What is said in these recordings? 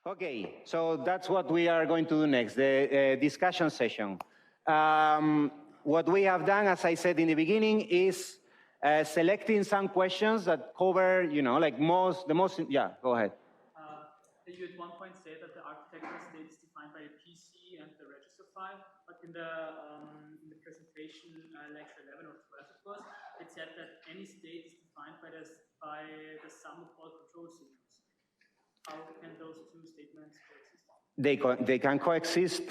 Okay, so that's what we are going to do next, the discussion session. What we have done, as I said in the beginning, is selecting some questions that cover, like yeah, go ahead. You at one point said that the architectural state is defined by a PC and the register file, but in the presentation, lecture 11 or 12 it was, it said that any state is defined by the sum of all control signals. How can those two statements coexist? They can coexist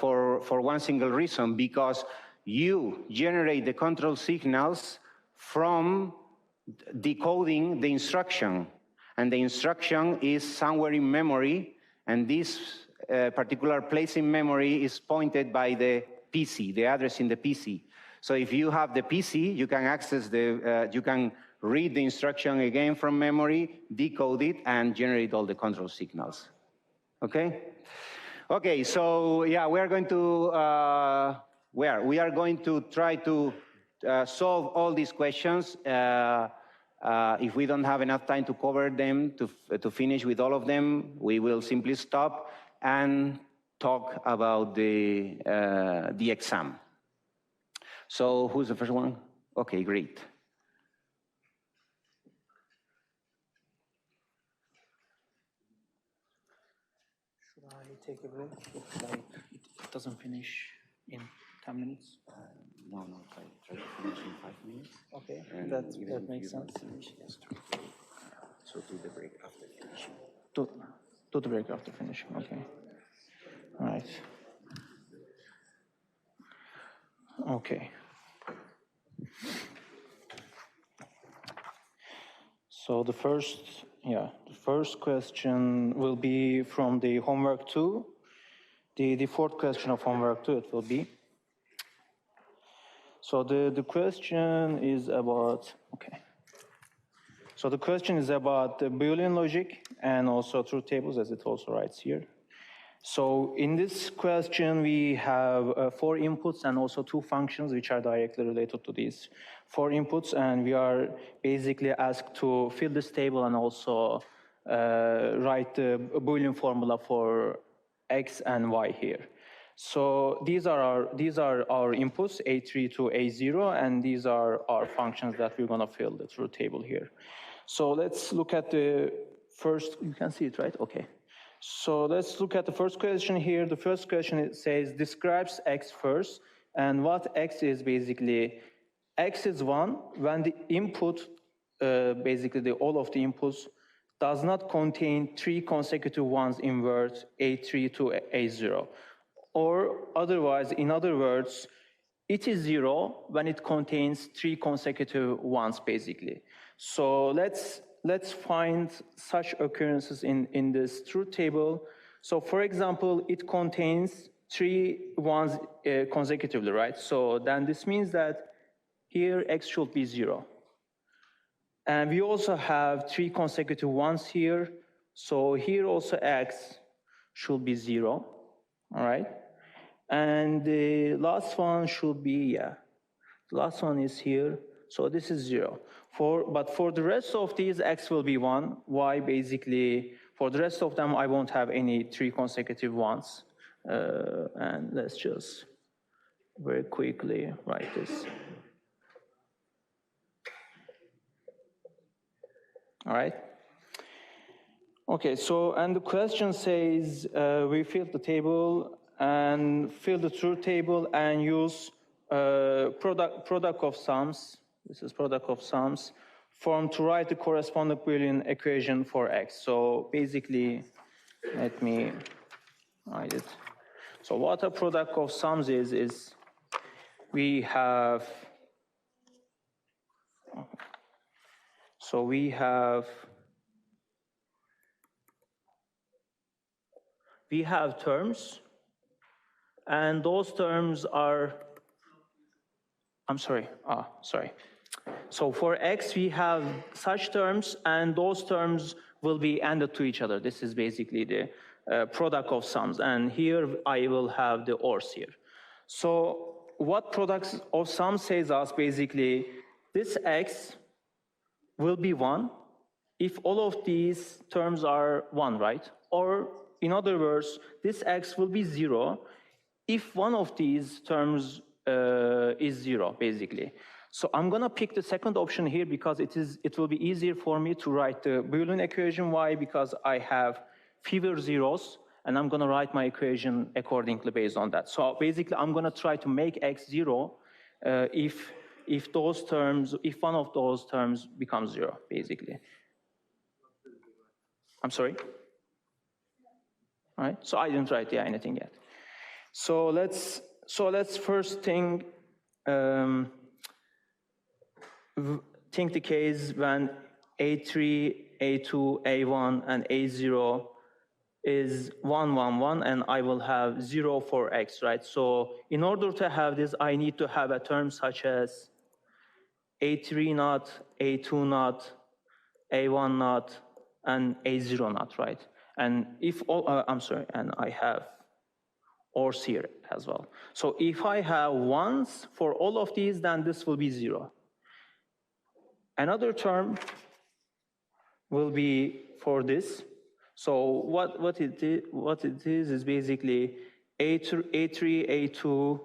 for one single reason, because you generate the control signals from decoding the instruction. And the instruction is somewhere in memory, and this particular place in memory is pointed by the PC, the address in the PC. So if you have the PC, you can access you can read the instruction again from memory, decode it, and generate all the control signals. Okay? Okay, so yeah, we are going to try to solve all these questions. If we don't have enough time to cover them, to finish with all of them, we will simply stop and talk about the exam. So who's the first one? Okay, great. Should I take a break? It doesn't finish in 10 minutes. No, try to finish in 5 minutes. Okay, that makes sense. So do the break after finishing. Do the break after finishing, okay. All right. Okay. So the first question will be from the homework 2. The fourth question of homework 2, it will be. So the question is about, okay. So the question is about the Boolean logic and also truth tables, as it also writes here. So in this question, we have 4 inputs and also 2 functions which are directly related to these 4 inputs, and we are basically asked to fill this table and also write the Boolean formula for x and y here. So these are our inputs, A3 to A0, and these are our functions that we're going to fill the truth table here. So let's look at the first, you can see it, right? Okay. So let's look at the first question here. The first question, it says, describes x first, and what x is basically, x is 1 when the input, basically all of the inputs, does not contain 3 consecutive ones in words A3 to A0. Or otherwise, in other words, it is 0 when it contains 3 consecutive ones, basically. So let's find such occurrences in this truth table. So for example, it contains 3 ones consecutively, right? So then this means that here x should be 0. And we also have 3 consecutive ones here. So here also x should be 0, all right? And the last one should be, the last one is here. So this is 0. But for the rest of these, x will be 1. Why? Basically, for the rest of them, I won't have any 3 consecutive ones. And let's just very quickly write this. All right. Okay, so, and the question says, we fill the table and fill the truth table and use product of sums. This is product of sums form to write the corresponding Boolean equation for x. So basically, let me write it. So what a product of sums is we have, so we have terms, and those terms are, sorry. So for x, we have such terms, and those terms will be ANDed to each other. This is basically the product of sums, and here I will have the ORs here. So what products of sums says us basically, this x will be 1 if all of these terms are 1, right? Or in other words, this x will be 0 if one of these terms is 0, basically. So I'm going to pick the second option here because it will be easier for me to write the Boolean equation. Why? Because I have fewer zeros, and I'm going to write my equation accordingly based on that. So basically, I'm going to try to make x 0 if one of those terms becomes 0, basically. I'm sorry? All right, so I didn't write anything yet. So let's first think the case when A3, A2, A1, and A0 is 1, 1, 1, and I will have 0 for x, right? So in order to have this, I need to have a term such as A3 not, A2 not, A1 not, and A0 not, right? And if all, and I have ORs here as well. So if I have ones for all of these, then this will be 0. Another term will be for this. So what it is basically A3, A2,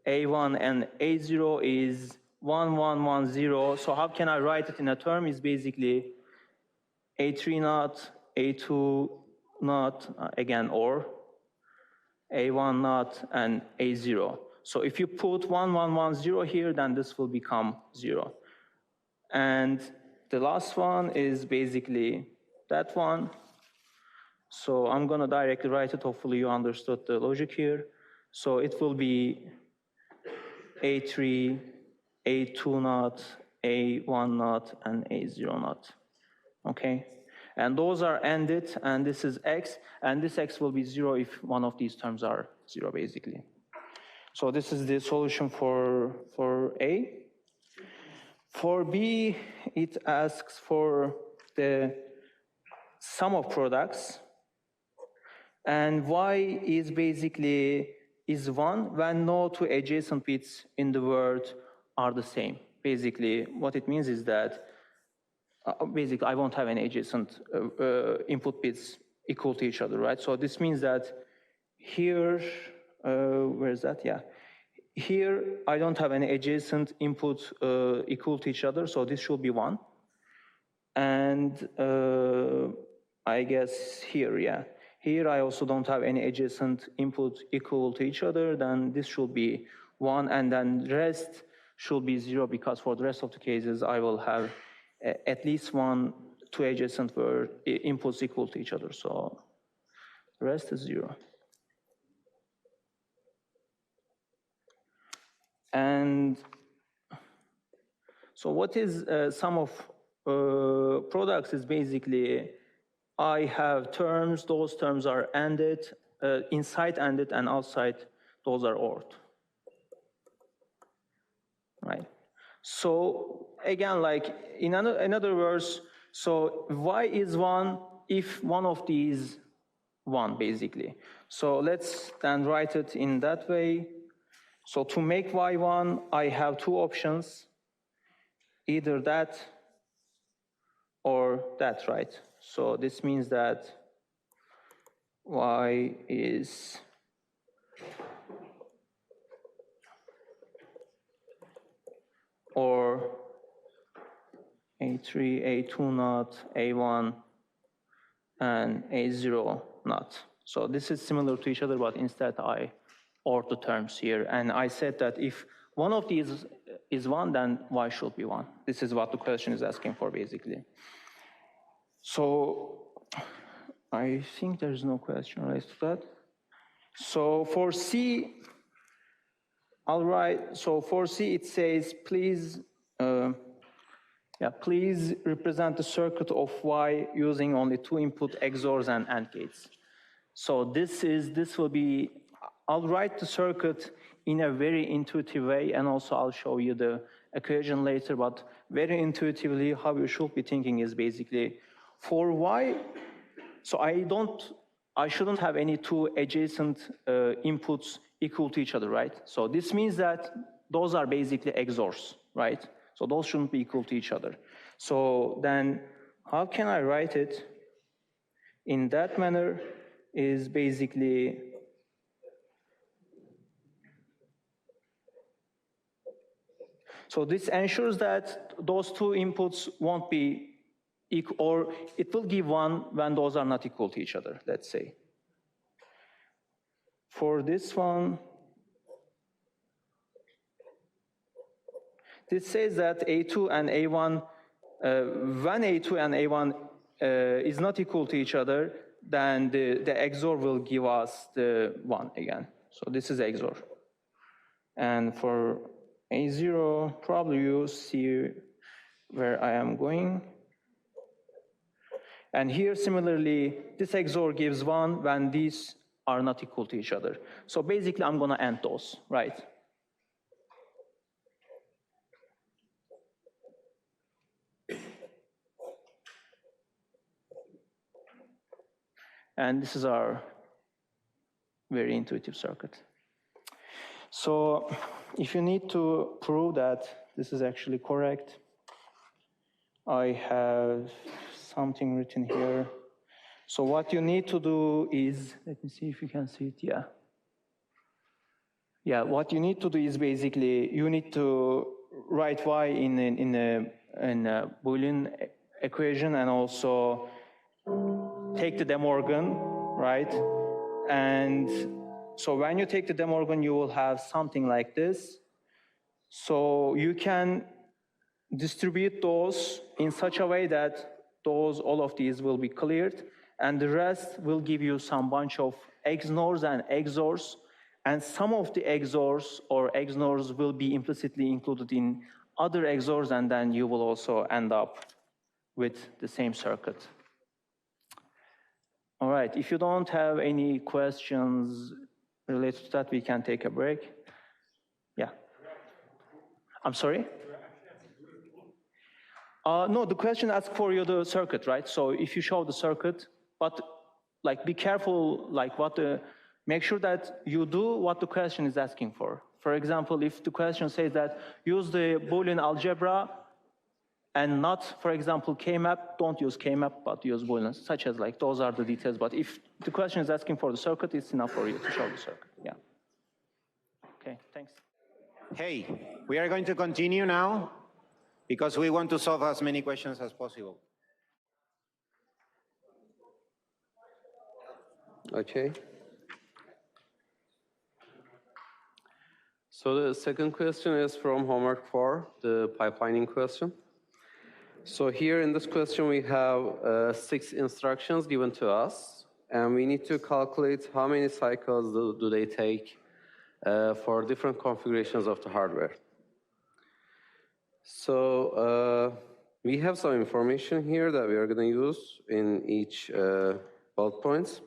A1, and A0 is 1, 1, 1, 0. So how can I write it in a term? Is basically A3 not, A2 not, again, or A1 not, and A0. So if you put 1, 1, 1, 0 here, then this will become 0. And the last one is basically that one. So I'm going to directly write it. Hopefully you understood the logic here. So it will be A3, A2 not, A1 not, and A0 not. Okay? And those are ANDed, and this is x, and this x will be 0 if one of these terms are 0, basically. So this is the solution for A. For B, it asks for the sum of products, and Y is basically is 1 when no two adjacent bits in the word are the same. Basically, what it means is that basically, I won't have any adjacent input bits equal to each other, right? So this means that here, where is that? Yeah. Here, I don't have any adjacent input equal to each other, so this should be 1. And I guess here, yeah. Here, I also don't have any adjacent input equal to each other, then this should be 1, and then the rest should be 0, because for the rest of the cases, I will have at least two adjacent inputs equal to each other. So the rest is 0. And so what is sum of products is basically I have terms, those terms are ANDed, inside ANDed, and outside those are ORed. Right? So again, like in other words, so Y is 1 if one of these 1, basically. So let's then write it in that way. So to make Y 1, I have two options, either that or that, right? So this means that Y is or A3, A2 not, A1, and A0 not. So this is similar to each other, but instead I OR the terms here. And I said that if one of these is 1, then Y should be 1. This is what the question is asking for, basically. So I think there's no question related to that. So for C, all right, so for C it says, please please represent the circuit of Y using only 2 input XORs and AND gates. So this will be, I'll write the circuit in a very intuitive way, and also I'll show you the equation later, but very intuitively how you should be thinking is basically for Y, so I shouldn't have any 2 adjacent inputs equal to each other, right? So this means that those are basically XORs, right? So those shouldn't be equal to each other. So then how can I write it in that manner is basically so this ensures that those two inputs won't be equal, or it will give 1 when those are not equal to each other, let's say. For this one, this says that A2 and A1, when A2 and A1 is not equal to each other, then the XOR will give us the 1 again. So this is XOR. And for A0, probably you see where I am going. And here, similarly, this XOR gives 1 when these are not equal to each other. So basically, I'm going to AND those, right? And this is our very intuitive circuit. So if you need to prove that this is actually correct, I have something written here. So what you need to do is, let me see if you can see it, yeah. Yeah, what you need to do is basically, you need to write y in a Boolean equation and also take the De Morgan, right? And so when you take the De Morgan, you will have something like this. So you can distribute those in such a way that all of these will be cleared, and the rest will give you some bunch of XNORs and XORs, and some of the XORs or XNORs will be implicitly included in other XORs, and then you will also end up with the same circuit. All right, if you don't have any questions related to that, we can take a break. Yeah. I'm sorry? No, the question asks for you the circuit, right? So if you show the circuit, but like be careful, like make sure that you do what the question is asking for. For example, if the question says that use the Boolean algebra and not, for example, K-map, don't use K-map, but use Boolean, such as like those are the details. But if the question is asking for the circuit, it's enough for you to show the circuit. Yeah. Okay, thanks. Hey, we are going to continue now because we want to solve as many questions as possible. Okay. So the second question is from homework 4, the pipelining question. So here in this question, we have 6 instructions given to us, and we need to calculate how many cycles do they take for different configurations of the hardware. So we have some information here that we are going to use in each bullet points.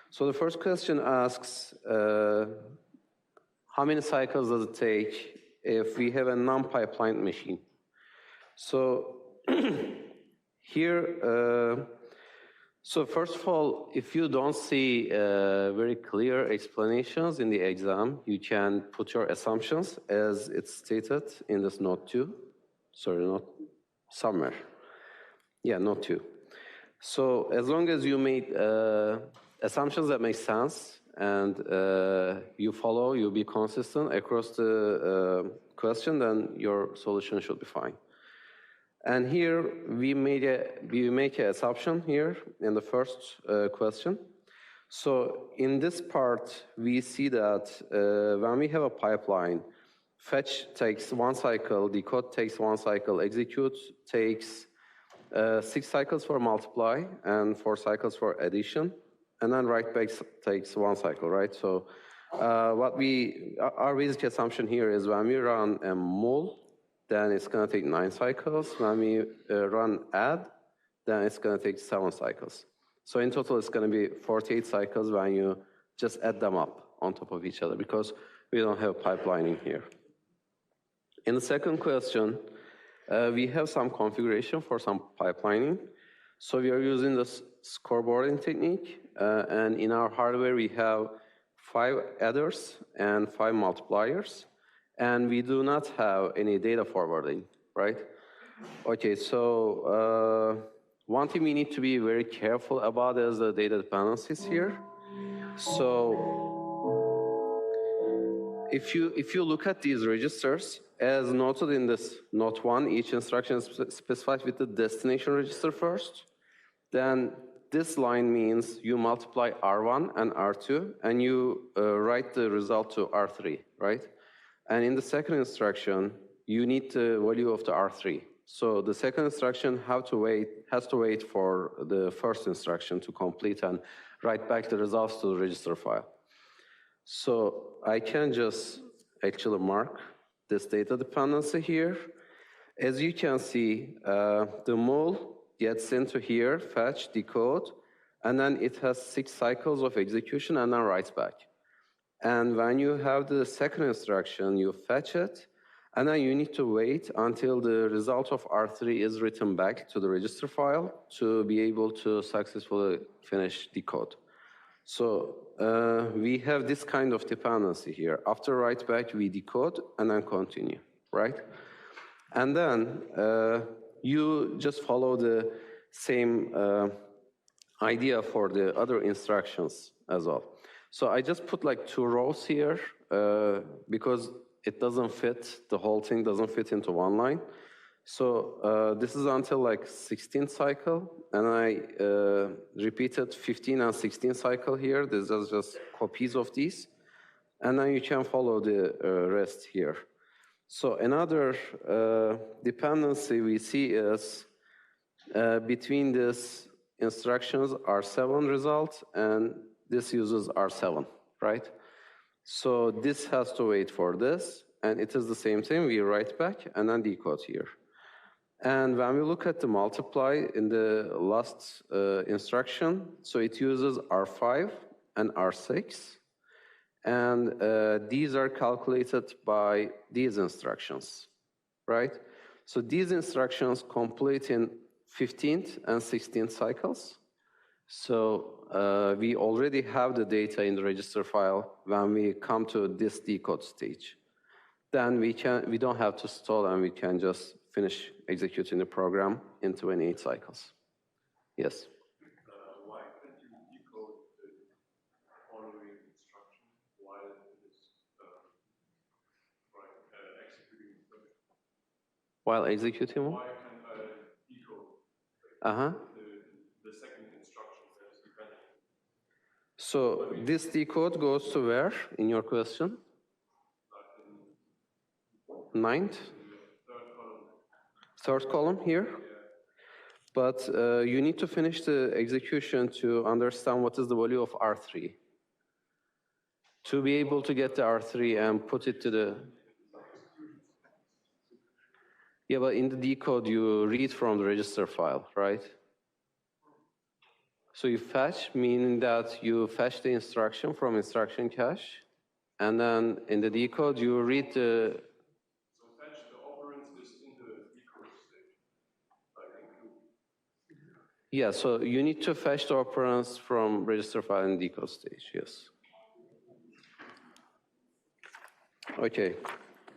So the first question asks, how many cycles does it take if we have a non-pipelined machine? So here, so first of all, if you don't see very clear explanations in the exam, you can put your assumptions as it's stated in this note 2. Sorry, not somewhere. Yeah, note 2. So as long as you made assumptions that make sense and you follow, you be consistent across the question, then your solution should be fine. And here we make an assumption here in the first question. So in this part, we see that when we have a pipeline, fetch takes 1 cycle, decode takes 1 cycle, execute takes 6 cycles for multiply and 4 cycles for addition, and then write back takes 1 cycle, right? So our basic assumption here is when we run a mul, then it's going to take 9 cycles. When we run add, then it's going to take 7 cycles. So in total, it's going to be 48 cycles when you just add them up on top of each other, because we don't have pipelining here. In the second question, we have some configuration for some pipelining. So we are using this scoreboarding technique, and in our hardware, we have 5 adders and 5 multipliers. And we do not have any data forwarding, right? Okay, so one thing we need to be very careful about is the data dependencies here. So if you look at these registers, as noted in this note 1, each instruction is specified with the destination register first. Then this line means you multiply R1 and R2, and you write the result to R3, right? And in the second instruction, you need the value of the R3. So the second instruction has to wait for the first instruction to complete and write back the results to the register file. So I can just actually mark this data dependency here. As you can see, the mul gets into here, fetch, decode, and then it has 6 cycles of execution and then writes back. And when you have the second instruction, you fetch it, and then you need to wait until the result of R3 is written back to the register file to be able to successfully finish decode. So we have this kind of dependency here. After write back, we decode and then continue, right? And then you just follow the same idea for the other instructions as well. So I just put like 2 rows here because it doesn't fit, the whole thing doesn't fit into one line. So this is until like 16th cycle, and I repeated 15 and 16 cycle here. This is just copies of these. And then you can follow the rest here. So another dependency we see is between this instructions R7 result and this uses R7, right? So this has to wait for this, and it is the same thing. We write back and then decode here. And when we look at the multiply in the last instruction, so it uses R5 and R6. And these are calculated by these instructions, right? So these instructions complete in 15th and 16th cycles. So we already have the data in the register file when we come to this decode stage. Then we don't have to stall, and we can just finish executing the program in 28 cycles. Yes? Why can't you decode the following instruction while it is executing the function? While executing? Why can't I decode the second instruction that is dependent? So this decode goes to where in your question? Ninth? Third column here? But you need to finish the execution to understand what is the value of R3. To be able to get the R3 and put it to the... Yeah, but in the decode, you read from the register file, right? So you fetch, meaning that you fetch the instruction from instruction cache, and then in the decode, you read the... So fetch the operands is in the decode stage, like include. Yeah, so you need to fetch the operands from register file and decode stage, yes. Okay,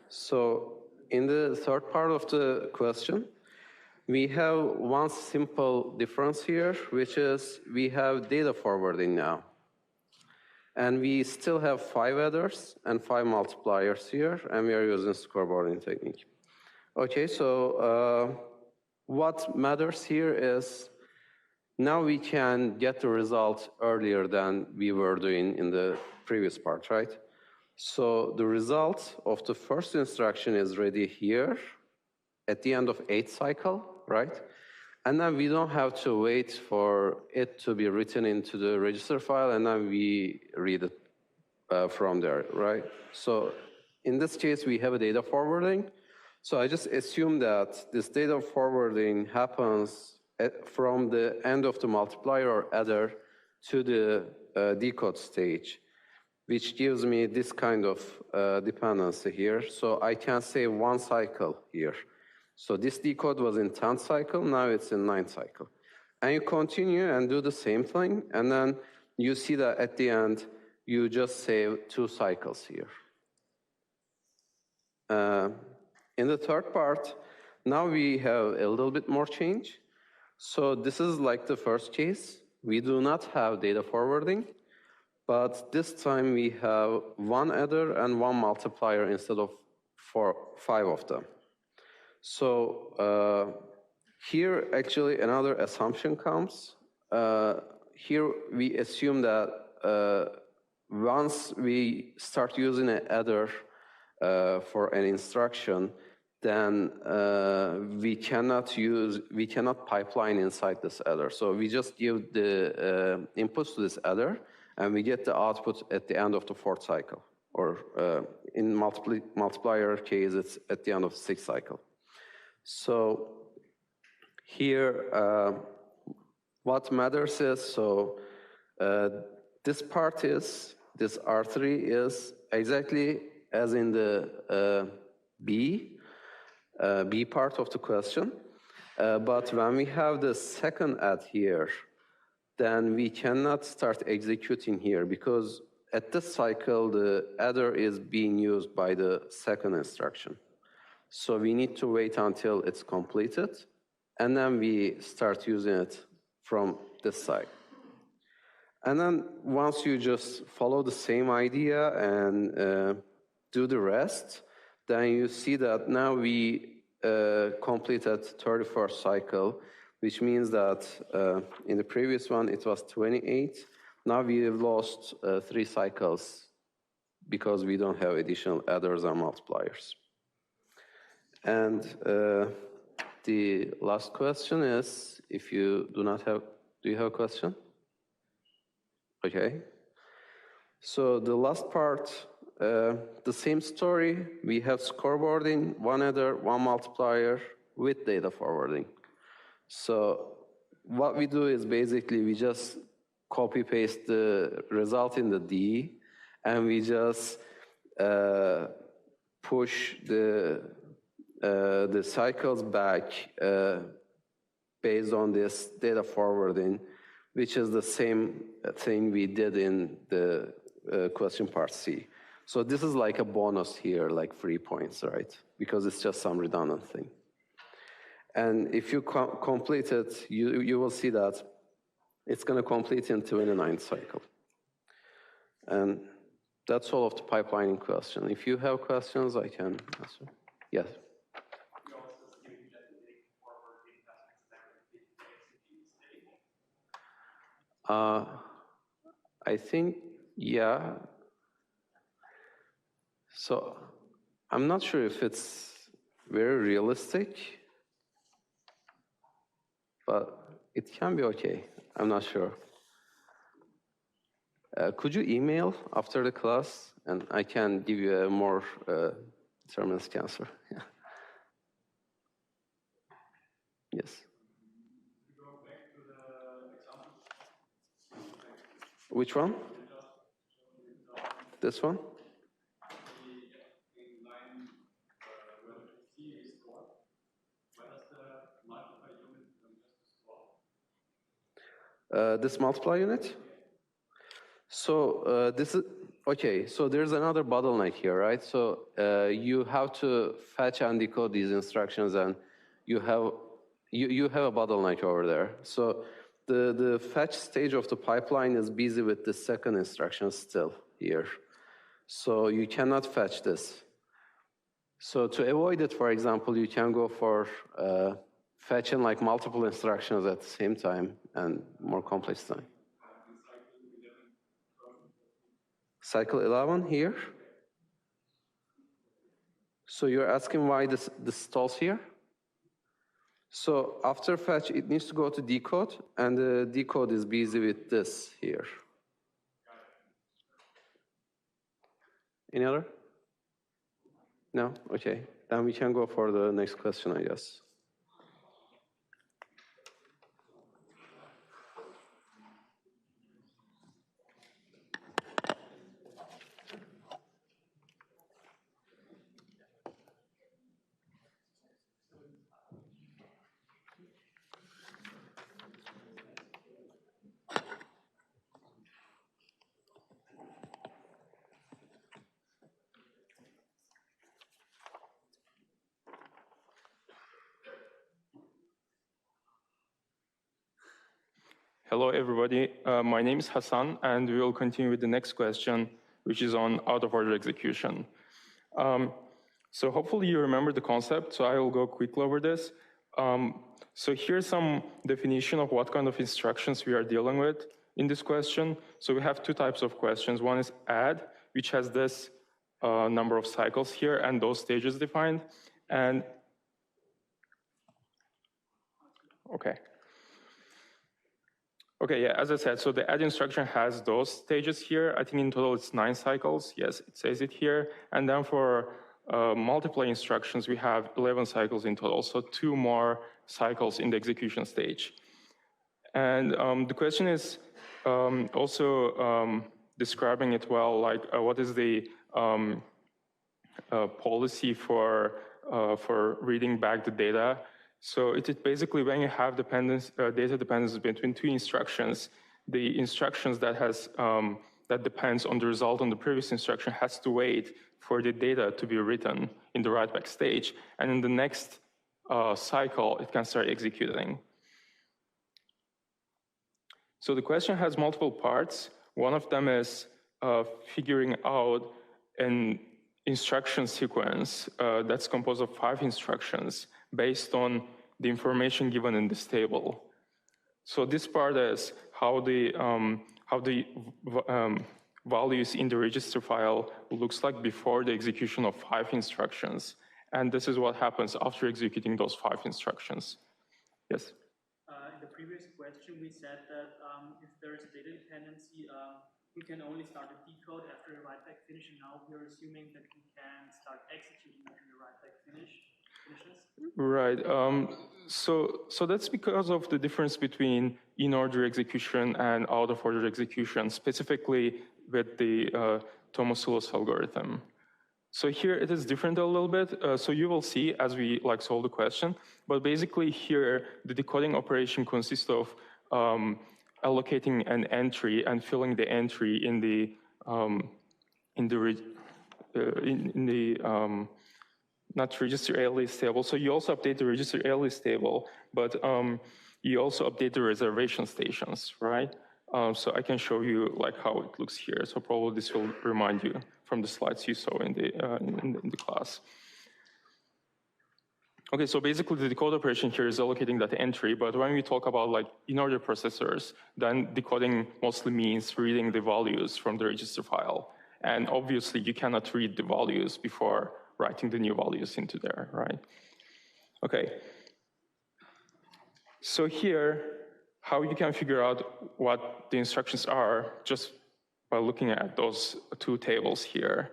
so in the third part of the question, we have one simple difference here, which is we have data forwarding now. And we still have 5 adders and 5 multipliers here, and we are using scoreboarding technique. Okay, so what matters here is now we can get the result earlier than we were doing in the previous part, right? So the result of the first instruction is ready here at the end of 8th cycle, right? And then we don't have to wait for it to be written into the register file, and then we read it from there, right? So in this case, we have a data forwarding. So I just assume that this data forwarding happens from the end of the multiplier or adder to the decode stage, which gives me this kind of dependency here. So I can say 1 cycle here. So this decode was in 10th cycle, now it's in 9th cycle. And you continue and do the same thing, and then you see that at the end, you just save 2 cycles here. In the third part, now we have a little bit more change. So this is like the first case. We do not have data forwarding, but this time we have one adder and one multiplier instead of 5 of them. So here actually another assumption comes. Here we assume that once we start using an adder for an instruction, then we cannot pipeline inside this adder. So we just give the inputs to this adder, and we get the output at the end of the fourth cycle. Or in multiplier case, it's at the end of the sixth cycle. So here, what matters is, so this part is, this R3 is exactly as in the B part of the question. But when we have the second add here, then we cannot start executing here because at this cycle, the adder is being used by the second instruction. So we need to wait until it's completed, and then we start using it from this side. And then once you just follow the same idea and do the rest, then you see that now we completed 31st cycle, which means that in the previous one it was 28. Now we have lost 3 cycles because we don't have additional adders and multipliers. And the last question is, if you do not have, do you have a question? Okay. So the last part, the same story. We have scoreboarding, one adder, one multiplier with data forwarding. So what we do is basically we just copy paste the result in the D, and we just push the cycles back based on this data forwarding, which is the same thing we did in the question part C. So this is like a bonus here, like 3 points, right? Because it's just some redundant thing. And if you complete it, you will see that it's going to complete in 29th cycle. And that's all of the pipelining question. If you have questions, I can answer. Yes? I think, yeah. So I'm not sure if it's very realistic, but it can be okay. I'm not sure. Could you email after the class, and I can give you a more deterministic answer? Yeah. Yes. Which one? This one? This multiply unit? So this is, okay, so there's another bottleneck here, right? So you have to fetch and decode these instructions, and you have a bottleneck over there. So the fetch stage of the pipeline is busy with the second instruction still here. So you cannot fetch this. So to avoid it, for example, you can go for fetching like multiple instructions at the same time and more complex time. Cycle 11 here. So you're asking why this stalls here? So after fetch, it needs to go to decode, and the decode is busy with this here. Any other? No? Okay. Then we can go for the next question, I guess. Hello, everybody. My name is Hassan, and we will continue with the next question, which is on out-of-order execution. So hopefully you remember the concept, so I will go quickly over this. So here's some definition of what kind of instructions we are dealing with in this question. So we have two types of questions. One is add, which has this number of cycles here and those stages defined. And Okay, yeah, as I said, so the add instruction has those stages here. I think in total it's 9 cycles. Yes, it says it here. And then for multiply instructions, we have 11 cycles in total, so 2 more cycles in the execution stage. And the question is also describing it well, like what is the policy for reading back the data. So it is basically when you have data dependence between 2 instructions, the instructions that depends on the result on the previous instruction has to wait for the data to be written in the write back stage. And in the next cycle, it can start executing. So the question has multiple parts. One of them is figuring out an instruction sequence that's composed of 5 instructions based on the information given in this table. So this part is how the values in the register file looks like before the execution of 5 instructions. And this is what happens after executing those 5 instructions. Yes? In the previous question, we said that if there is a data dependency, we can only start a decode after the write back finish, and now we're assuming that we can start executing after the write back finishes. Right. So that's because of the difference between in-order execution and out-of-order execution, specifically with the Tomasulo's algorithm. So here it is different a little bit. So you will see as we solve the question. But basically here, the decoding operation consists of allocating an entry and filling the entry in the not register alias table. So you also update the register alias table, but you also update the reservation stations, right? So I can show you how it looks here. So probably this will remind you from the slides you saw in the class. Okay, so basically the decode operation here is allocating that entry, but when we talk about in-order processors, then decoding mostly means reading the values from the register file. And obviously you cannot read the values before writing the new values into there, right? Okay. So here, how you can figure out what the instructions are just by looking at those 2 tables here,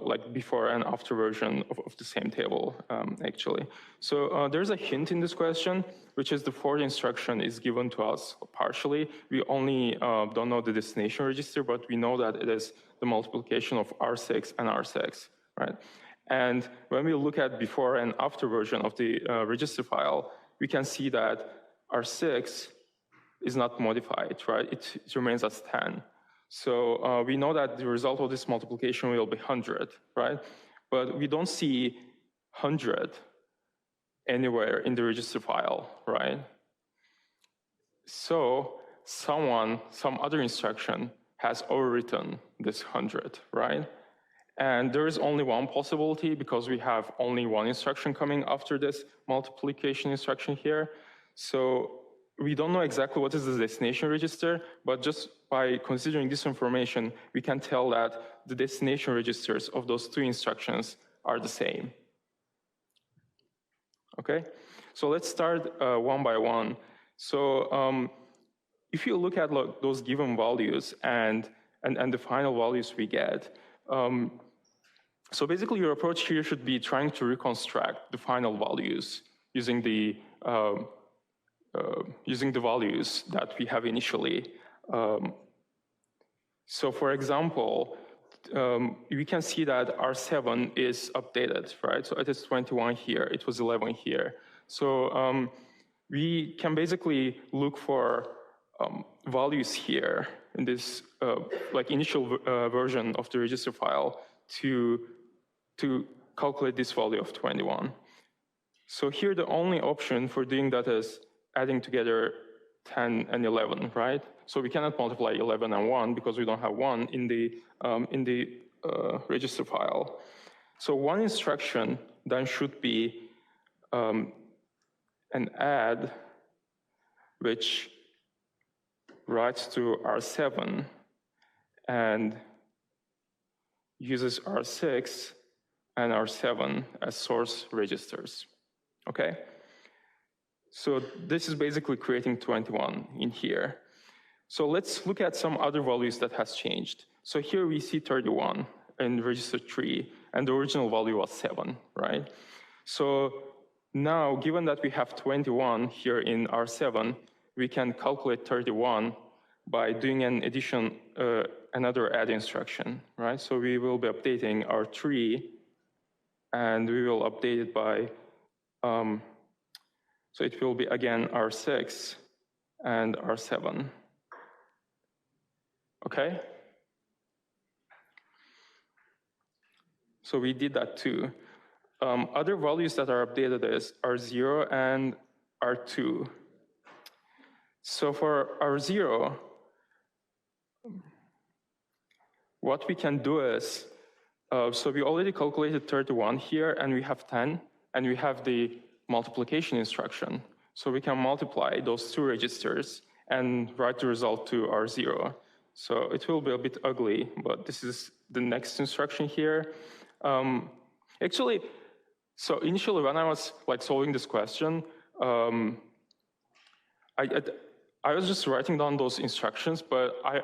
like before and after version of the same table, actually. So there's a hint in this question, which is the fourth instruction is given to us partially. We only don't know the destination register, but we know that it is the multiplication of R6 and R6, right? And when we look at before and after version of the register file, we can see that R6 is not modified, right? It remains as 10. So we know that the result of this multiplication will be 100, right? But we don't see 100 anywhere in the register file, right? So some other instruction has overwritten this 100, right? And there is only one possibility because we have only one instruction coming after this multiplication instruction here. So we don't know exactly what is the destination register, but just by considering this information, we can tell that the destination registers of those 2 instructions are the same. Okay, so let's start one by one. So if you look at those given values and the final values we get, so basically your approach here should be trying to reconstruct the final values using the values that we have initially. So for example, we can see that R7 is updated, right? So it is 21 here, it was 11 here. So we can basically look for values here in this initial version of the register file to calculate this value of 21. So here the only option for doing that is adding together 10 and 11, right? So we cannot multiply 11 and 1 because we don't have 1 in the register file. So one instruction then should be an add, which writes to R7 and uses R6 and R7 as source registers, okay? So this is basically creating 21 in here. So let's look at some other values that has changed. So here we see 31 in register 3, and the original value was 7, right? So now, given that we have 21 here in R7, we can calculate 31 by doing an addition, another add instruction, right? So we will be updating R3, and we will update it by, so it will be again R6 and R7, okay? So we did that too. Other values that are updated is R0 and R2. So for R0, what we can do is, so we already calculated 31 here, and we have 10, and we have the multiplication instruction. So we can multiply those two registers and write the result to R0. So it will be a bit ugly, but this is the next instruction here. Actually, so initially when I was like solving this question, I was just writing down those instructions, but I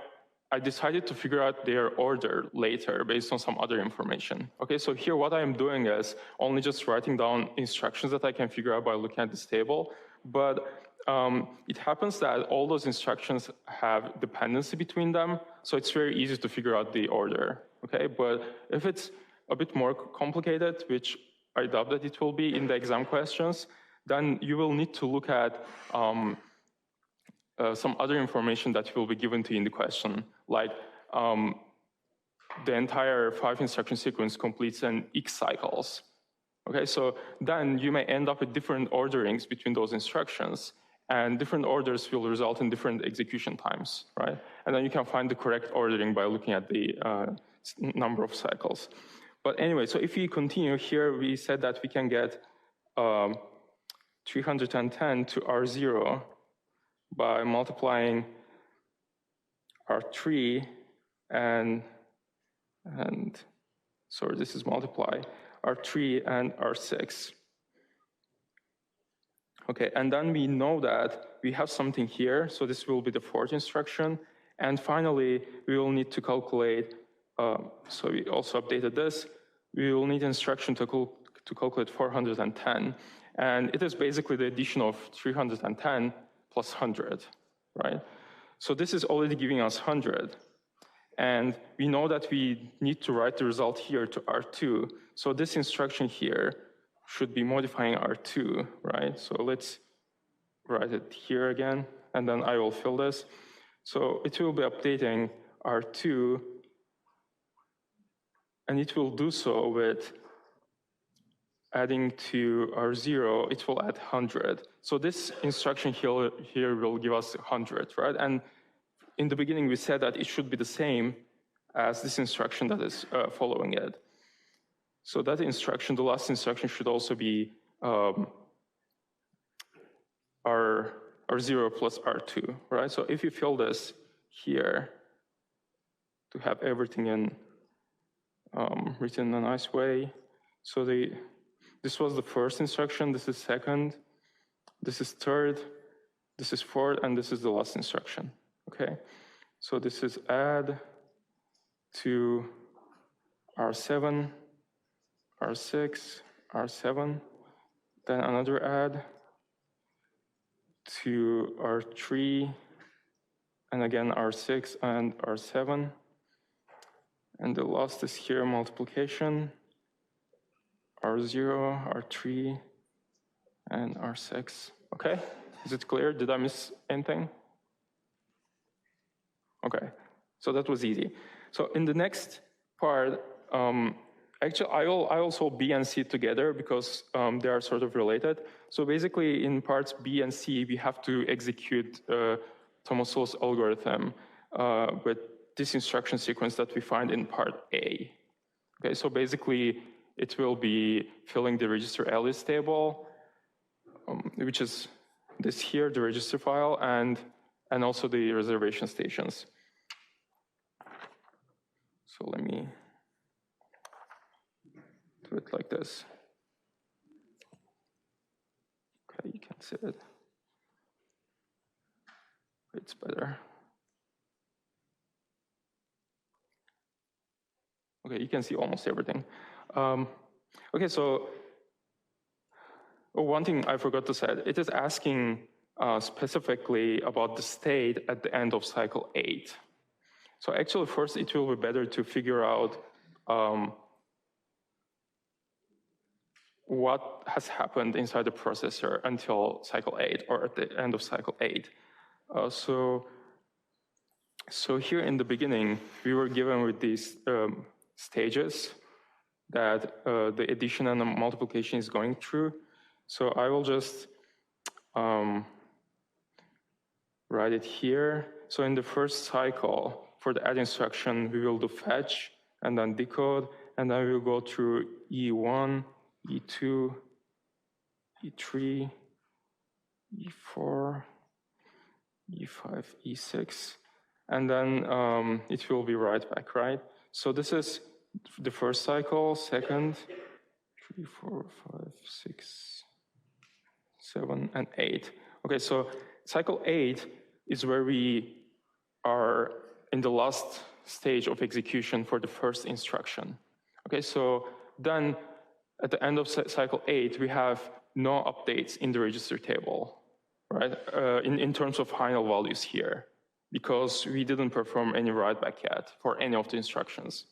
decided to figure out their order later based on some other information. Okay, so here what I am doing is only just writing down instructions that I can figure out by looking at this table, but it happens that all those instructions have dependency between them, so it's very easy to figure out the order, okay? But if it's a bit more complicated, which I doubt that it will be in the exam questions, then you will need to look at some other information that will be given to you in the question, like the entire 5 instruction sequence completes in X cycles. Okay, so then you may end up with different orderings between those instructions, and different orders will result in different execution times, right? And then you can find the correct ordering by looking at the number of cycles. But anyway, so if we continue here, we said that we can get 310 to R0 by multiplying R3 and sorry, this is multiply, R3 and R6. Okay, and then we know that we have something here, so this will be the 4th instruction. And finally, we will need to calculate, so we also updated this, we will need instruction to calculate 410. And it is basically the addition of 310 plus 100, right? So this is already giving us 100. And we know that we need to write the result here to R2. So this instruction here should be modifying R2, right? So let's write it here again, and then I will fill this. So it will be updating R2, and it will do so with adding to R0, it will add 100. So this instruction here will give us 100, right? And in the beginning, we said that it should be the same as this instruction that is following it. So that instruction, the last instruction, should also be R0 plus R2, right? So if you fill this here to have everything in written in a nice way, so this was the 1st instruction, this is 2nd, this is 3rd, this is 4th, and this is the last instruction, okay? So this is add to R7, R6, R7, then another add to R3, and again R6 and R7, and the last is here multiplication, R0, R3, and R6. Okay, is it clear? Did I miss anything? Okay, so that was easy. So in the next part, Actually, I also B and C together because they are sort of related. So basically, in parts B and C, we have to execute Tomasulo's algorithm with this instruction sequence that we find in part A. Okay, so basically, it will be filling the register alias table, which is this here, the register file, and also the reservation stations. So let me do it like this. Okay, you can see it. It's better. Okay, you can see almost everything. Okay, so one thing I forgot to say, it is asking specifically about the state at the end of cycle 8. So actually, first, it will be better to figure out what has happened inside the processor until cycle 8 or at the end of cycle 8. So here in the beginning, we were given with these stages that the addition and the multiplication is going through. So I will just write it here. So in the first cycle, for the add instruction, we will do fetch and then decode, and then we will go through E1, E2, E3, E4, E5, E6, and then it will be right back, right? So this is the first cycle, second, 3, 4, 5, 6, 7, and 8. Okay, so cycle 8 is where we are in the last stage of execution for the first instruction. Okay, so then at the end of cycle 8, we have no updates in the register table, right? In terms of final values here, because we didn't perform any write back yet for any of the instructions.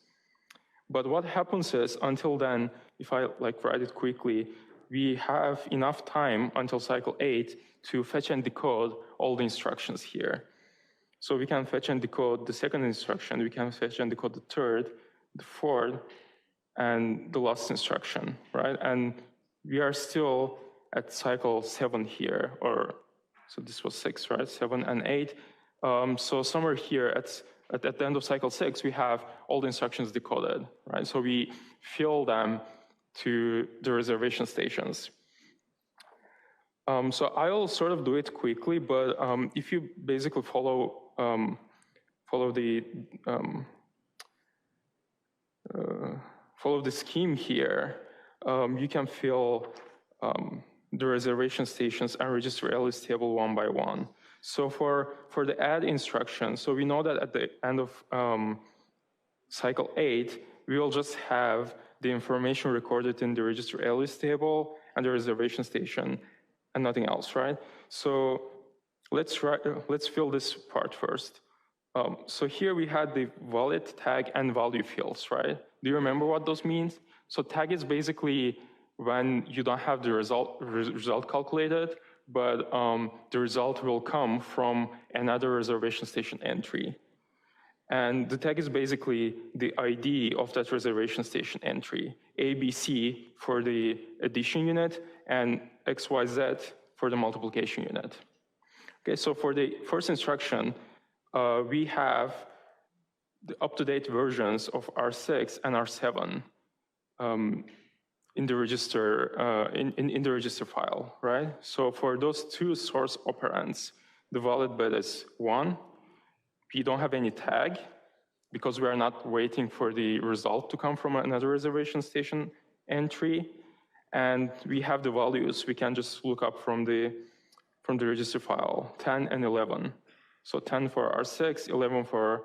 But what happens is, until then, if I write it quickly, we have enough time until cycle 8 to fetch and decode all the instructions here. So we can fetch and decode the second instruction, we can fetch and decode the third, the fourth, and the last instruction, right? And we are still at cycle 7 here, or so this was 6, right? 7 and 8. So somewhere here at the end of cycle 6, we have all the instructions decoded, right? So we fill them to the reservation stations. So I'll sort of do it quickly, but if you basically follow the scheme here, you can fill the reservation stations and register alias table one by one. So for the add instruction, so we know that at the end of cycle 8, we will just have the information recorded in the register alias table and the reservation station and nothing else, right? So let's fill this part first. So here we had the valid, tag, and value fields, right? Do you remember what those means? So tag is basically when you don't have the result calculated, but the result will come from another reservation station entry. And the tag is basically the ID of that reservation station entry, ABC for the addition unit and XYZ for the multiplication unit. Okay, so for the first instruction, we have the up-to-date versions of R6 and R7 in the register in the register file, right? So for those two source operands, the valid bit is 1. We don't have any tag because we are not waiting for the result to come from another reservation station entry, and we have the values. We can just look up from the register file, 10 and 11. So 10 for R6, 11 for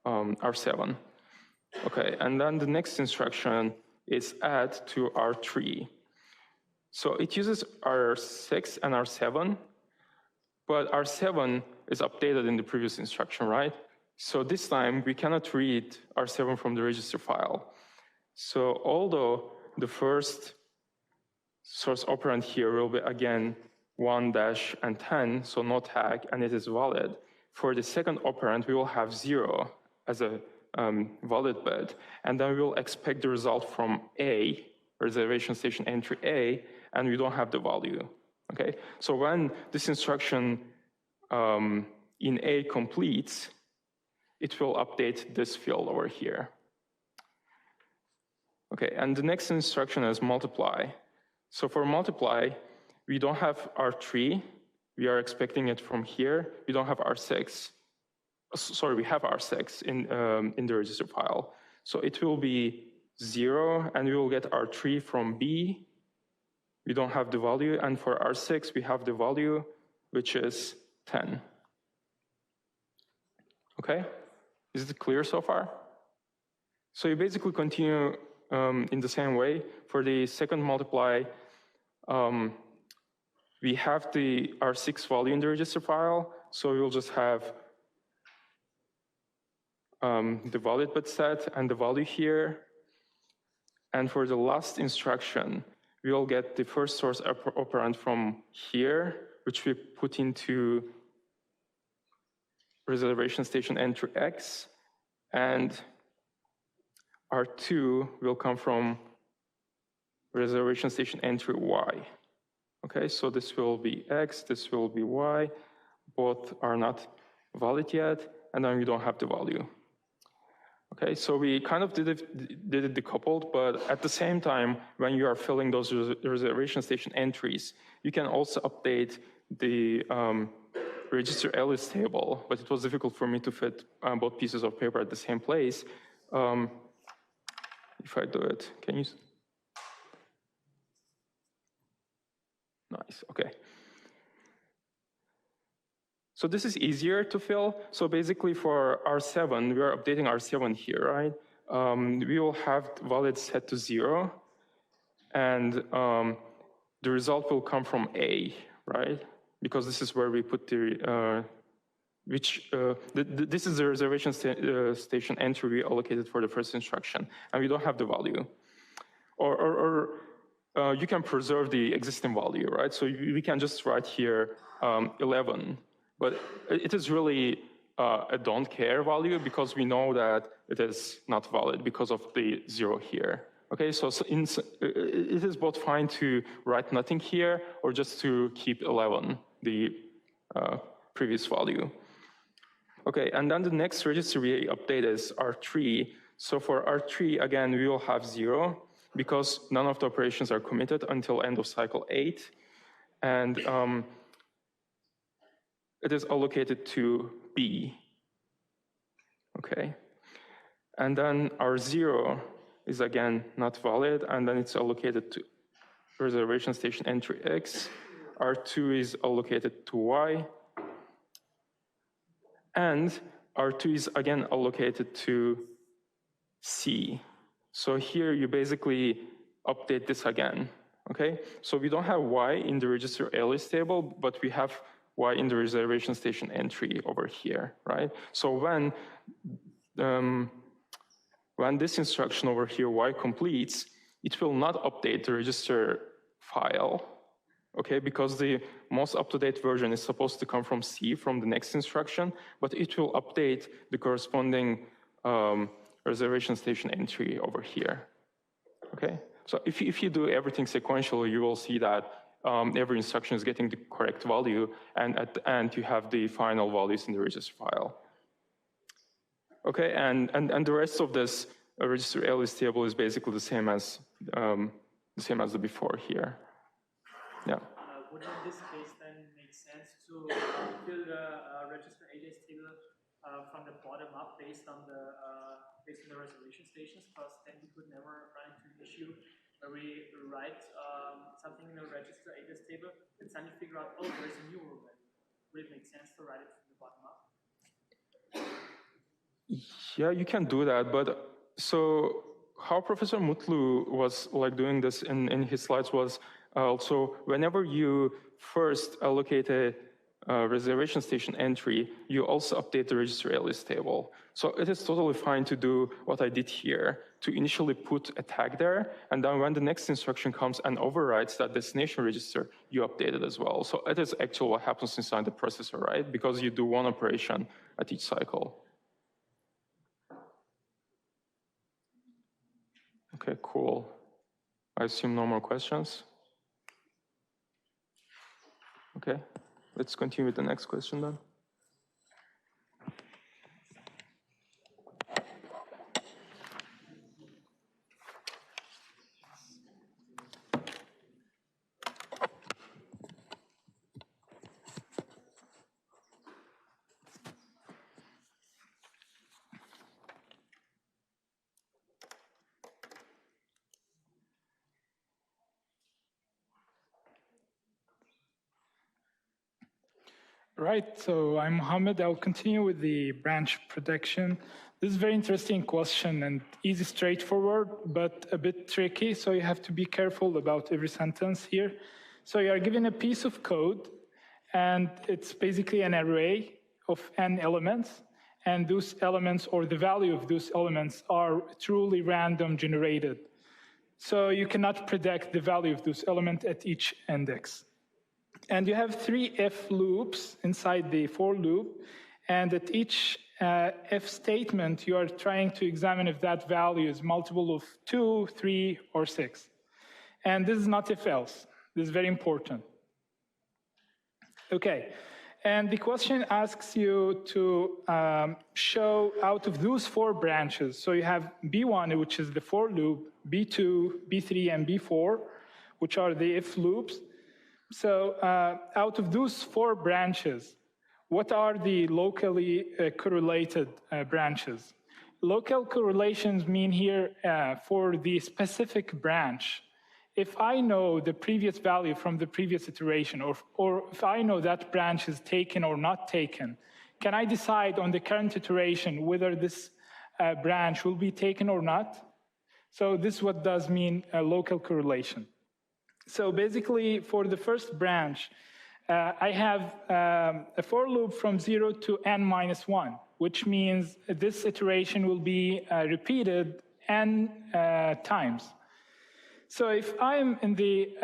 R7. Okay, and then the next instruction is add to R3. So it uses R6 and R7, but R7 is updated in the previous instruction, right? So this time we cannot read R7 from the register file. So although the first source operand here will be again 1 dash and 10, so no tag, and it is valid. For the second operand, we will have 0 as a valid bit, and then we'll expect the result from A, reservation station entry A, and we don't have the value. Okay, so when this instruction in A completes, it will update this field over here. Okay, and the next instruction is multiply. So for multiply, we don't have R3, we are expecting it from here. We don't have R6. Sorry, we have R6 in the register file. So it will be 0, and we will get R3 from B. We don't have the value, and for R6, we have the value, which is 10. Okay, is it clear so far? So you basically continue in the same way. For the second multiply, we have the R6 value in the register file, so we'll just have the valid bit set and the value here. And for the last instruction, we'll get the first source operand from here, which we put into reservation station entry X, and R2 will come from reservation station entry Y. Okay, so this will be X, this will be Y. Both are not valid yet, and then we don't have the value. Okay, so we kind of did it decoupled, but at the same time, when you are filling those reservation station entries, you can also update the register alias table, but it was difficult for me to fit both pieces of paper at the same place. If I do it, can you? Nice, okay. So this is easier to fill. So basically for R7, we are updating R7 here, right? We will have valid set to 0, and the result will come from A, right? Because this is where we put the, this is the reservation station entry we allocated for the first instruction, and we don't have the value. Or you can preserve the existing value, right? So we can just write here 11. But it is really a don't care value because we know that it is not valid because of the 0 here. Okay, so it is both fine to write nothing here or just to keep 11, the previous value. Okay, and then the next register we update is R3. So for R3, again, we will have 0 because none of the operations are committed until end of cycle 8. And it is allocated to B, okay? And then R0 is again not valid, and then it's allocated to reservation station entry X. R2 is allocated to Y, and R2 is again allocated to C. So here you basically update this again, okay? So we don't have Y in the register alias table, but we have Y in the reservation station entry over here, right? So when this instruction over here, Y completes, it will not update the register file, okay? Because the most up-to-date version is supposed to come from C, from the next instruction, but it will update the corresponding reservation station entry over here, okay? So if you do everything sequentially, you will see that every instruction is getting the correct value, and at the end you have the final values in the register file. Okay, and the rest of this register alias table is basically the same as the before here. Yeah. Would in this case then make sense to fill the register alias table from the bottom up based on the reservation stations? Because then we could never run into an issue where we write something in the register alias table and suddenly figure out, oh, there's a new rule value. Would it make sense to write it from the bottom up? Yeah, you can do that, but so how Professor Mutlu was like doing this in his slides was also whenever you first allocate a reservation station entry, you also update the register alias table. So it is totally fine to do what I did here, to initially put a tag there, and then when the next instruction comes and overwrites that destination register, you update it as well. So it is actually what happens inside the processor, right? Because you do one operation at each cycle. Okay, cool. I assume no more questions. Okay, let's continue with the next question then. Right, so I'm Mohammed. I'll continue with the branch prediction. This is a very interesting question and easy, straightforward, but a bit tricky. So you have to be careful about every sentence here. So you are given a piece of code, and it's basically an array of n elements. And those elements, or the value of those elements, are truly random generated. So you cannot predict the value of those elements at each index. And you have 3 if loops inside the for loop. And at each if statement, you are trying to examine if that value is multiple of 2, 3, or 6. And this is not if else. This is very important. Okay. And the question asks you to show out of those 4 branches. So you have B1, which is the for loop, B2, B3, and B4, which are the if loops. So out of those 4 branches, what are the locally correlated branches? Local correlations mean here for the specific branch. If I know the previous value from the previous iteration, or if I know that branch is taken or not taken, can I decide on the current iteration whether this branch will be taken or not? So this is what does mean a local correlation. So basically, for the first branch, I have a for loop from 0 to n minus 1, which means this iteration will be repeated n times. So if I'm in the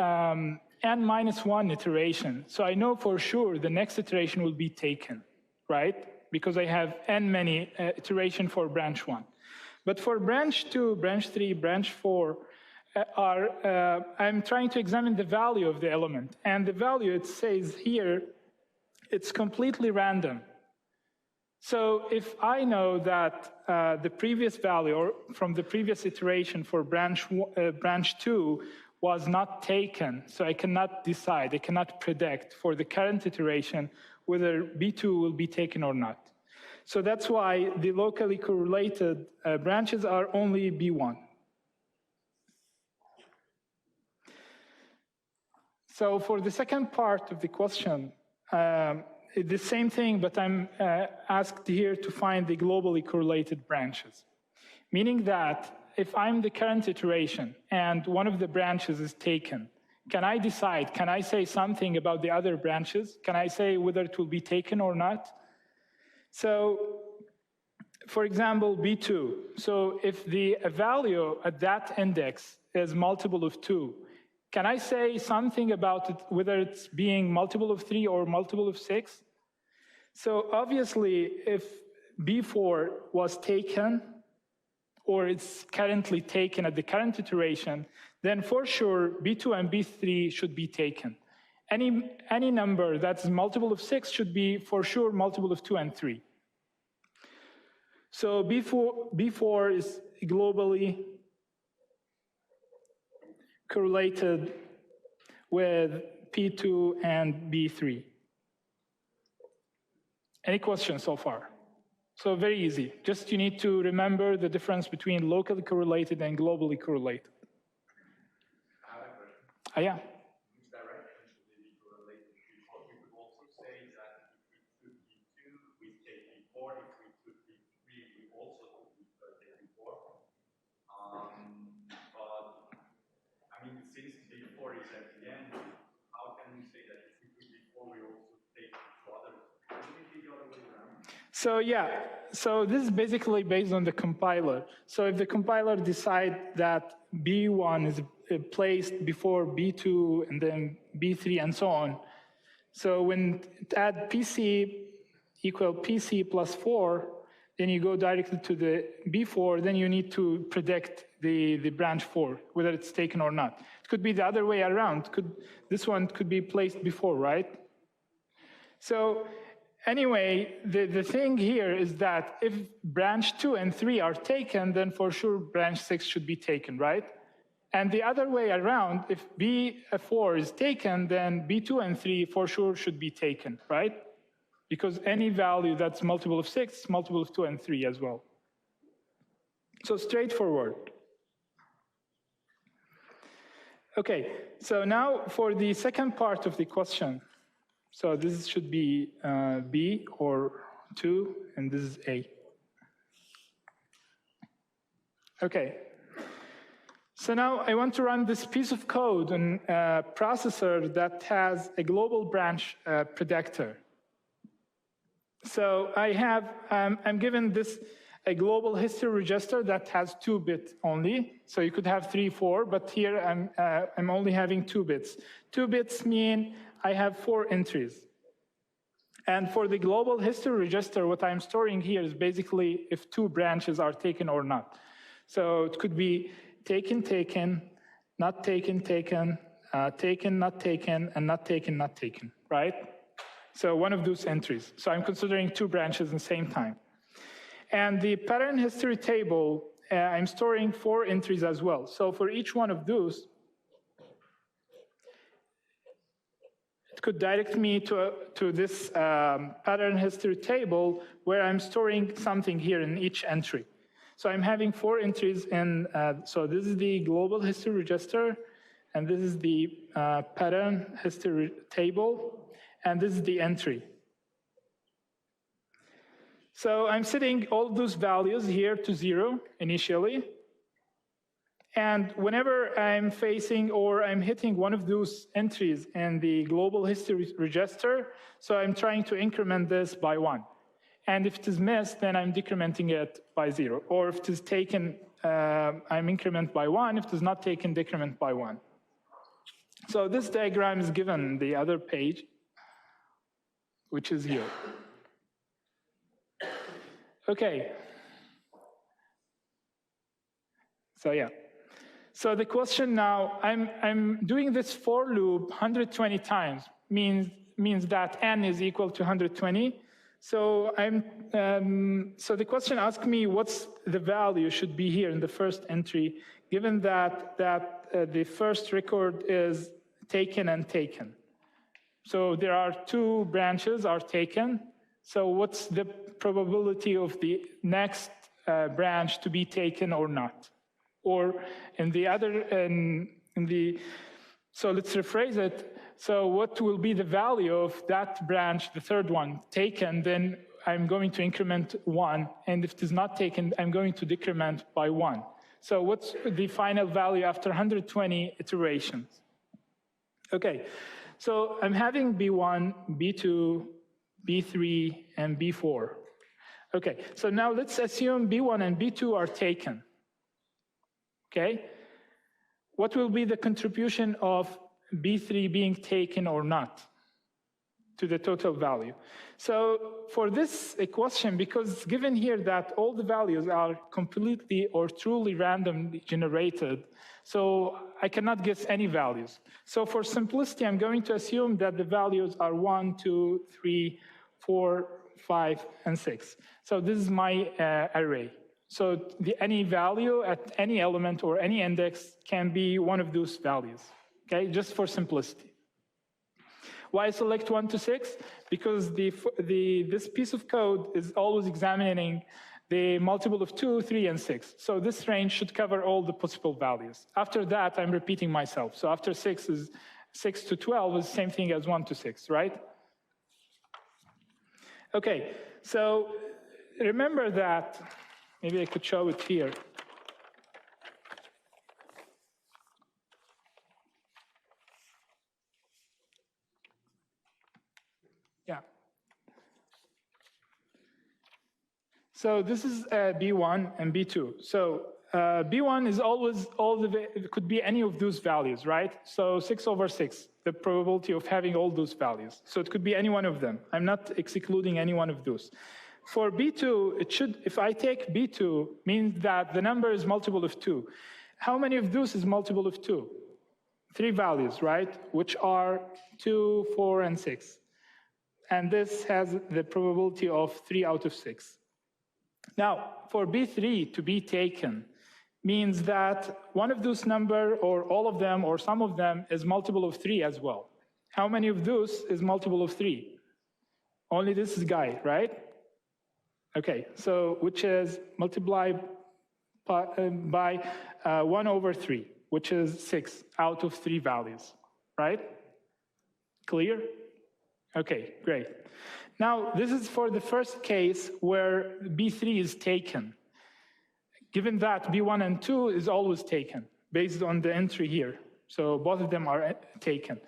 n minus 1 iteration, so I know for sure the next iteration will be taken, right? Because I have n many iteration for branch 1. But for branch 2, branch 3, branch 4, I'm trying to examine the value of the element. And the value, it says here, it's completely random. So if I know that the previous value, or from the previous iteration for branch 2 was not taken, so I cannot decide, I cannot predict for the current iteration whether B2 will be taken or not. So that's why the locally correlated branches are only B1. So for the second part of the question, the same thing, but I'm asked here to find the globally correlated branches. Meaning that if I'm the current iteration and one of the branches is taken, can I decide, can I say something about the other branches? Can I say whether it will be taken or not? So, for example, B2. So if the value at that index is multiple of 2, can I say something about it, whether it's being multiple of 3 or multiple of 6? So obviously, if B4 was taken, or it's currently taken at the current iteration, then for sure, B2 and B3 should be taken. Any number that's multiple of 6 should be for sure multiple of 2 and 3. So B4 is globally correlated with P2 and B3. Any questions so far? So very easy. Just you need to remember the difference between locally correlated and globally correlated. I have a question. Yeah. Which direction should they be correlated? Because we could also say that if we took B2, we take B4. If we took B3, we also take B4. But I mean, since B4 is at the end, how can we say that if we took B4, we also take the other? Wouldn't it be the other way around? So yeah, so this is basically based on the compiler. So if the compiler decides that B1 is placed before B2 and then B3 and so on, so when it add PC equal PC plus 4, then you go directly to the B4, then you need to predict the branch 4, whether it's taken or not. It could be the other way around. This one could be placed before, right? So anyway, the thing here is that if branch 2 and 3 are taken, then for sure branch 6 should be taken, right? And the other way around, if B4 is taken, then B2 and 3 for sure should be taken, right? Because any value that's multiple of 6 is multiple of 2 and 3 as well. So straightforward. Okay, so now for the second part of the question. So this should be B or 2, and this is A. Okay. So now I want to run this piece of code on a processor that has a global branch predictor. So I'm given a global history register that has 2 bits only. So you could have 3, 4, but here I'm only having 2 bits. 2 bits mean I have 4 entries. And for the global history register, what I'm storing here is basically if 2 branches are taken or not. So it could be taken, taken, not taken, taken, taken, not taken, and not taken, not taken, right? So one of those entries. So I'm considering 2 branches at the same time. And the pattern history table, I'm storing 4 entries as well. So for each one of those, it could direct me to this pattern history table where I'm storing something here in each entry. So I'm having 4 entries in, so this is the global history register, and this is the pattern history table, and this is the entry. So I'm setting all those values here to 0 initially. And whenever I'm facing or I'm hitting one of those entries in the global history register, so I'm trying to increment this by 1. And if it is missed, then I'm decrementing it by 0. Or if it is taken, I'm increment by 1. If it is not taken, decrement by 1. So this diagram is given the other page, which is here. Okay. So yeah. So the question now, I'm doing this for loop 120 times, means that n is equal to 120. So so the question asks me what's the value should be here in the first entry, given that the first record is taken and taken. So there are 2 branches are taken. So what's the probability of the next branch to be taken or not? Or in the other, so let's rephrase it. So what will be the value of that branch, the third one, taken? Then I'm going to increment 1. And if it is not taken, I'm going to decrement by 1. So what's the final value after 120 iterations? Okay, so I'm having B1, B2, B3, and B4. Okay, so now let's assume B1 and B2 are taken. Okay, what will be the contribution of B3 being taken or not to the total value? So for this equation, because it's given here that all the values are completely or truly randomly generated, so I cannot guess any values. So for simplicity, I'm going to assume that the values are 1, 2, 3, 4, 5, and 6. So this is my array. So any value at any element or any index can be one of those values, okay, just for simplicity. Why select 1 to 6? Because this piece of code is always examining the multiple of 2, 3, and 6. So this range should cover all the possible values. After that, I'm repeating myself. So after 6 to 12 is the same thing as 1 to 6, right? Okay, so remember that, maybe I could show it here. Yeah. So this is B1 and B2. So B1 is always it could be any of those values, right? So 6 over 6, the probability of having all those values. So it could be any one of them. I'm not excluding any one of those. For B2, it should, if I take B2, means that the number is multiple of 2. How many of those is multiple of 2? 3 values, right? Which are 2, 4, and 6. And this has the probability of 3 out of 6. Now, for B3 to be taken means that one of those number, or all of them, or some of them, is multiple of 3 as well. How many of those is multiple of 3? Only this guy, right? Okay, so which is multiplied by 1 over 3, which is 6 out of 3 values, right? Clear? Okay, great. Now, this is for the first case where B3 is taken, given that B1 and 2 is always taken, based on the entry here. So both of them are taken.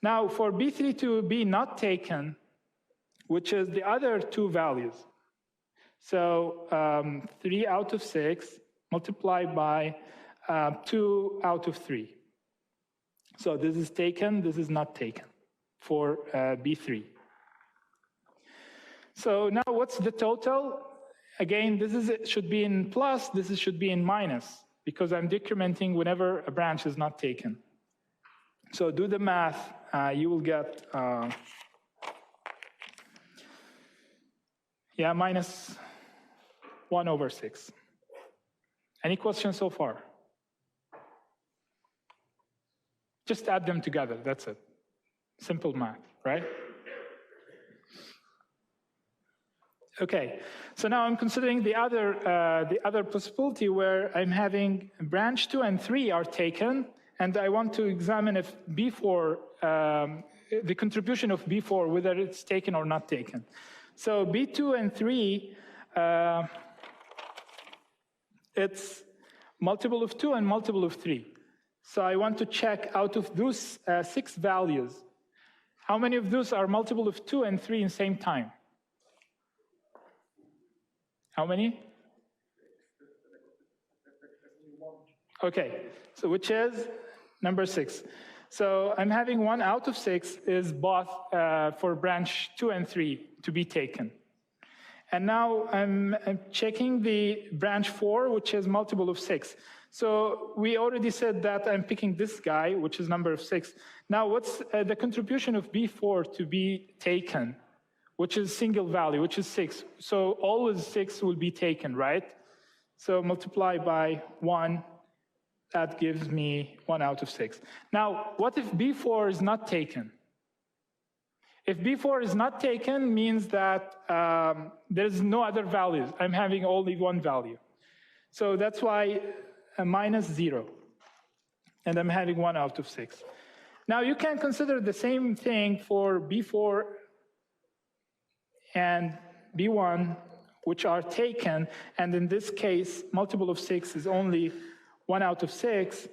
Now, for B3 to be not taken, which is the other 2 values, so 3 out of 6 multiplied by 2 out of 3. So this is taken, this is not taken for B3. So now what's the total? Again, should be in plus, this should be in minus, because I'm decrementing whenever a branch is not taken. So do the math, you will get, minus 1 over 6. Any questions so far? Just add them together, that's it. Simple math, right? Okay, so now I'm considering the other possibility where I'm having branch 2 and 3 are taken, and I want to examine if B4, the contribution of B4, whether it's taken or not taken. So B2 and 3, it's multiple of 2 and multiple of 3. So I want to check out of those 6 values, how many of those are multiple of 2 and 3 in the same time? How many? Okay, so which is number 6. So I'm having 1 out of 6 is both for branch 2 and 3 to be taken. And now I'm checking the branch 4, which is multiple of 6. So we already said that I'm picking this guy, which is number of 6. Now what's the contribution of B4 to be taken, which is single value, which is 6. So always 6 will be taken, right? So multiply by 1, that gives me 1 out of 6. Now, what if B4 is not taken? If B4 is not taken, means that there's no other values. I'm having only 1 value. So that's why minus 0. And I'm having 1 out of 6. Now, you can consider the same thing for B4 and B1, which are taken. And in this case, multiple of 6 is only 1 out of 6.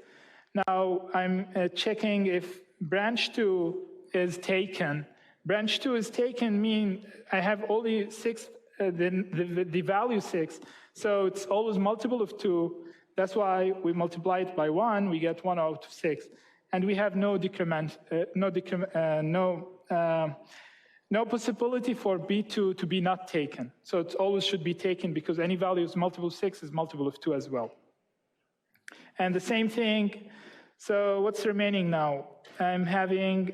Now, I'm checking if branch 2 is taken. Branch 2 is taken mean I have only 6, the value 6. So it's always multiple of 2. That's why we multiply it by 1, we get 1 out of 6. And we have no decrement, no possibility for B2 to be not taken. So it always should be taken because any value is multiple of 6 is multiple of 2 as well. And the same thing, so what's remaining now? I'm having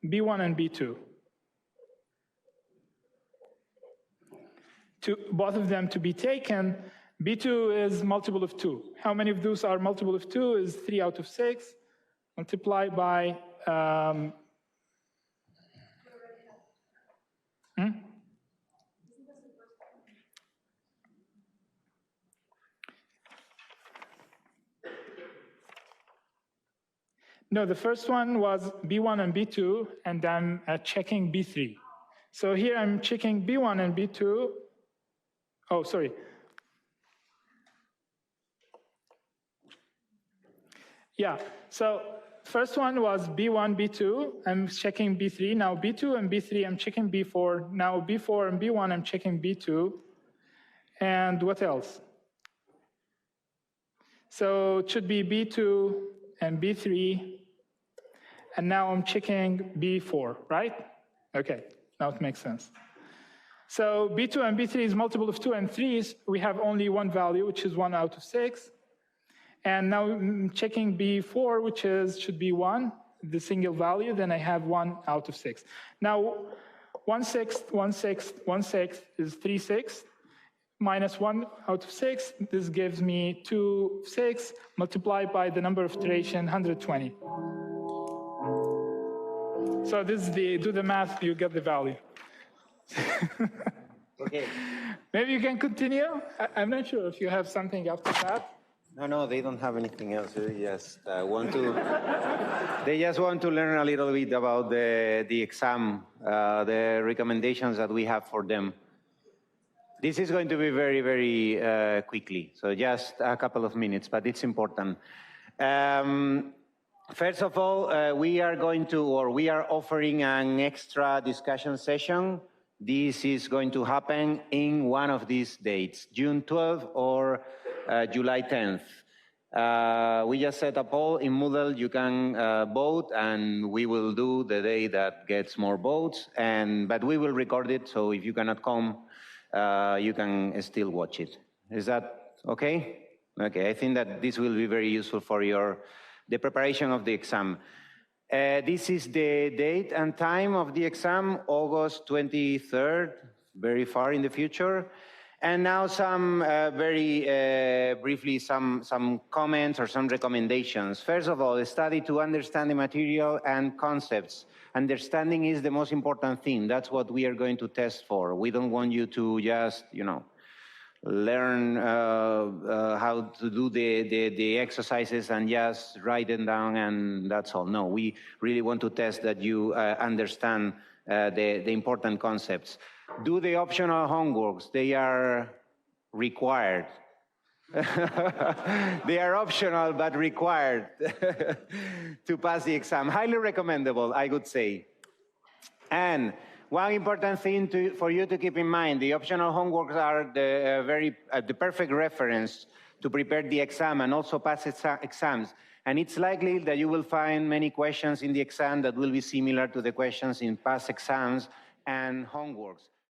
B1 and B2. Both of them to be taken. B2 is multiple of 2. How many of those are multiple of 2 is 3 out of 6. Multiply by, No, the first one was B1 and B2, and I'm checking B3. So here I'm checking B1 and B2. Oh, sorry. Yeah, so first one was B1, B2. I'm checking B3. Now B2 and B3, I'm checking B4. Now B4 and B1, I'm checking B2. And what else? So it should be B2 and B3. And now I'm checking B4, right? Okay, now it makes sense. So B2 and B3 is multiple of 2 and 3s. We have only one value, which is 1 out of 6. And now checking B4, which should be 1, the single value, then I have 1 out of 6. Now, 1/6, 1/6, 1/6 is 3/6. Minus 1 out of 6, this gives me 2/6 multiplied by the number of iteration, 120. So this is do the math, you get the value. Okay. Maybe you can continue. I'm not sure if you have something after that. No, they don't have anything else. They just want to. They just want to learn a little bit about the exam, the recommendations that we have for them. This is going to be very, very quickly. So just a couple of minutes, but it's important. First of all, we are offering an extra discussion session. This is going to happen in one of these dates, June 12th or July 10th. We just set a poll in Moodle. You can vote, and we will do the day that gets more votes. But we will record it, so if you cannot come, you can still watch it. Is that okay? Okay, I think that this will be very useful for the preparation of the exam. This is the date and time of the exam, August 23rd, very far in the future. And now some very briefly, some comments or some recommendations. First of all, study to understand the material and concepts. Understanding is the most important thing. That's what we are going to test for. We don't want you to just, learn how to do the exercises and just write them down and that's all. No, we really want to test that you understand the important concepts. Do the optional homeworks. They are required. They are optional but required to pass the exam. Highly recommendable, I would say. And one important thing for you to keep in mind, the optional homeworks are the perfect reference to prepare the exam and also pass exams. And it's likely that you will find many questions in the exam that will be similar to the questions in past exams and homeworks.